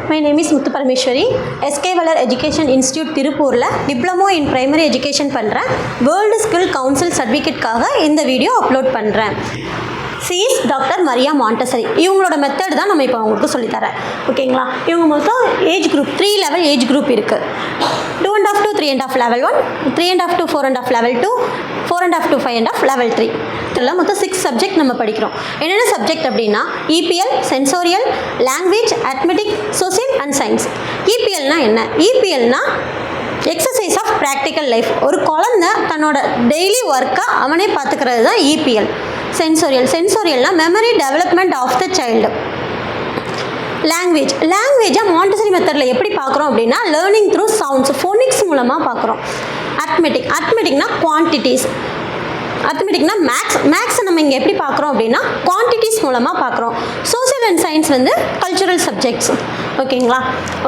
My name is Muthu Parameshwari. SK Valar Education Institute திருப்பூரில் diploma in primary education பண்ணுறேன். World skill council சர்டிஃபிகேட்காக இந்த video upload பண்ணுறேன். Sis doctor Maria Montessori இவங்களோட method தான் நம்ம இப்போ அவங்களுக்கு சொல்லித்தரேன். ஓகேங்களா? இவங்க மொத்தம் age group 3 level age group இருக்குது. 2.5 to 3.5 level 1, 3.5 to 4.5 level 2, 4.5 to 5.5 level 3. இதெல்லாம் மொத்தம் 6 சப்ஜெக்ட் நம்ம படிக்கிறோம். என்னென்ன சப்ஜெக்ட் அப்படின்னா EPL, sensorial, language, arithmetic, social and science. EPLனா என்ன? EPLனா எக்ஸசைஸ் ஆஃப் ப்ராக்டிக்கல் லைஃப். ஒரு குழந்தை தன்னோட டெய்லி ஒர்க்கை அவனே பார்த்துக்கிறது தான் EPL. சென்சோரியல்னா memory development of the child. லாங்குவேஜை மாண்டசரி மெத்தடில் எப்படி பார்க்குறோம் அப்படின்னா லேர்னிங் த்ரூ சவுண்ட்ஸ், ஃபோனிக்ஸ் மூலமாக பார்க்குறோம். அத்மெட்டிக்னா குவான்டிட்டிஸ். அத்மெட்டிக்னா மேக்ஸை நம்ம இங்கே எப்படி பார்க்குறோம் அப்படின்னா குவான்டிட்டிஸ் மூலமாக பார்க்குறோம். சோசியல் அண்ட் சயின்ஸ் வந்து கல்ச்சுரல் சப்ஜெக்ட்ஸ். ஓகேங்களா?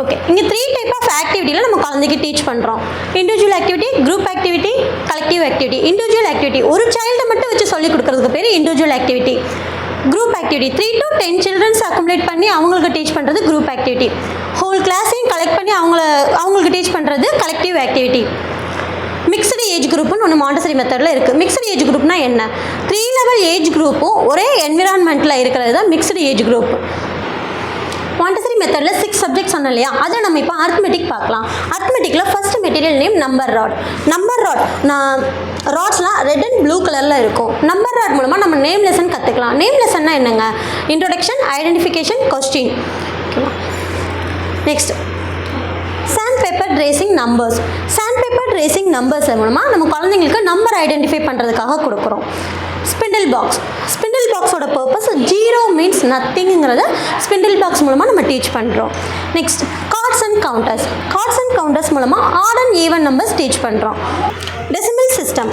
ஓகே, இங்கே 3 டைப் ஆஃப் ஆக்டிவிட்டியில் நம்ம குழந்தைக்கு டீச் பண்ணுறோம். Individual activity, group activity, collective activity. Individual activity ஒரு சைல்டை மட்டும் வச்சு சொல்லிக் கொடுக்குறதுக்கு பேர் individual activity. Group activity 3 to 10 childrens accumulate பண்ணி அவங்களுக்கு டீச் பண்ணுறது குரூப் ஆக்டிவிட்டி. ஹோல் கிளாஸையும் கலெக்ட் பண்ணி அவங்களுக்கு டீச் பண்ணுறது கலெக்டிவ் ஆக்டிவிட்டி. மிக்சடு ஏஜ் குரூப்னு ஒன்று மாண்டசரி மெத்தடில் இருக்குது. மிக்சடு ஏஜ் குரூப்னா என்ன? 3 லெவல் ஏஜ் குரூப்பும் ஒரே என்விரான்மெண்ட்டில் இருக்கிறது தான் மிக்சடு ஏஜ் குரூப். மாண்டசரி மெத்தடில் 6 சப்ஜெக்ட் சொன்னோம் இல்லையா, அதை நம்ம இப்போ அர்த்மெட்டிக் பார்க்கலாம். அர்த்மெட்டிக்கில் first material name number rod. ராட்ஸ்லாம் ரெட் அண்ட் ப்ளூ கலரில் இருக்கும். நம்பர் ராட் மூலமாக நம்ம நேம் லெசன் கற்றுக்கலாம். நேம் லெசன்னா என்னங்க? Introduction, identification, question. ஓகேவா? நெக்ஸ்ட் சாண்ட்பேப்பர் ட்ரேசிங் நம்பர்ஸ் மூலமாக நம்ம குழந்தைங்களுக்கு நம்பர் ஐடென்டிஃபை பண்ணுறதுக்காக கொடுக்குறோம். ஸ்பிண்டில் பாக்ஸோட பர்பஸ் 0 மீன்ஸ் நத்திங்கிறத ஸ்பிண்டில் பாக்ஸ் மூலமாக நம்ம டீச் பண்ணுறோம். நெக்ஸ்ட் கார்ட்ஸ் அண்ட் கவுண்டர்ஸ் மூலமாக odd and even numbers teach பண்ணுறோம். டெசிமல் சிஸ்டம்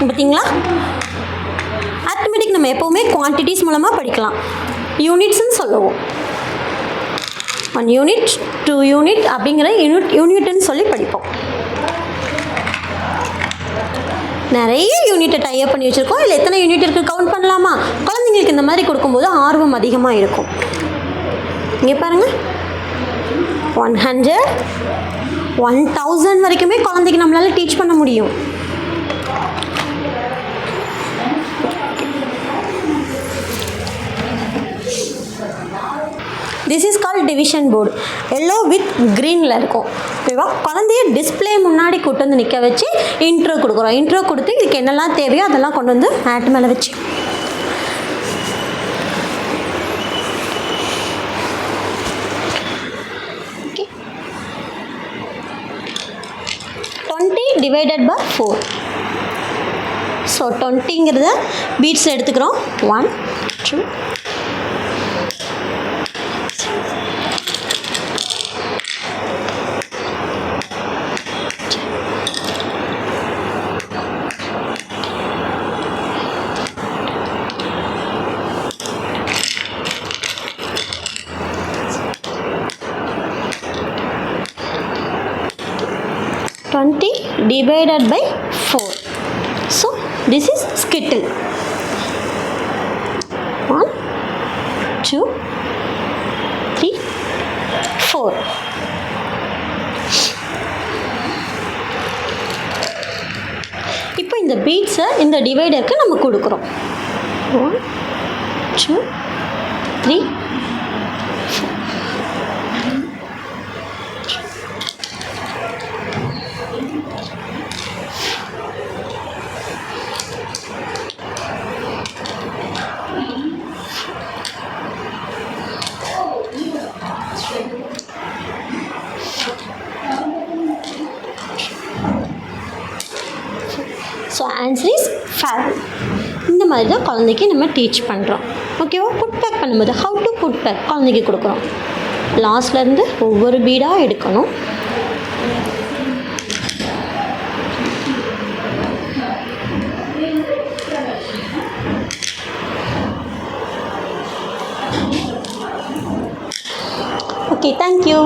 பார்த்தீங்களா? அத்மெட்டிக் நம்ம எப்போவுமே குவான்டிட்டிஸ் மூலமாக படிக்கலாம். யூனிட்ஸ்ன்னு சொல்லுவோம். 1 யூனிட் 2 யூனிட் அப்படிங்கிற யூனிட்னு சொல்லி படிப்போம். நிறைய யூனிட்டை டைப் பண்ணி வச்சுருக்கோம். இல்லை எத்தனை யூனிட் இருக்குது கவுண்ட் பண்ணலாமா? குழந்தைங்களுக்கு இந்த மாதிரி கொடுக்கும்போது ஆர்வம் அதிகமாக இருக்கும். இங்கே பாருங்கள், 100 1000 வரைக்குமே குழந்தைக்கு நம்மளால் டீச் பண்ண முடியும். This is called division board. Yellow with க்ரீனில் இருக்கும். ஓகேவா? குழந்தைய டிஸ்பிளே முன்னாடி கூட்டு வந்து நிற்க வச்சு இன்ட்ரோ கொடுக்குறோம். இன்ட்ரோ கொடுத்து இதுக்கு என்னெல்லாம் தேவையோ அதெல்லாம் கொண்டு வந்து மேட் மேலே வச்சு ஓகே. 20 divided by 4. ஸோ 20ங்கிறத பீட்ஸில் எடுத்துக்கிறோம். 1 2 20 divided by 4. So this is skittle. 1 2 3 4. இப்போ இந்த பீட்ஸை இந்த டிவைடருக்கு நம்ம கொடுக்குறோம். 1 2 3 ஸோ ஆன்சர் இஸ் 5. இந்த மாதிரி தான் குழந்தைக்கு நம்ம டீச் பண்ணுறோம். ஓகேவா? புட் பேக் பண்ணும்போது ஹவு டு புட் பேக் குழந்தைக்கு கொடுக்குறோம். லாஸ்ட்லேருந்து ஒவ்வொரு பீடாக எடுக்கணும். Okay, thank you.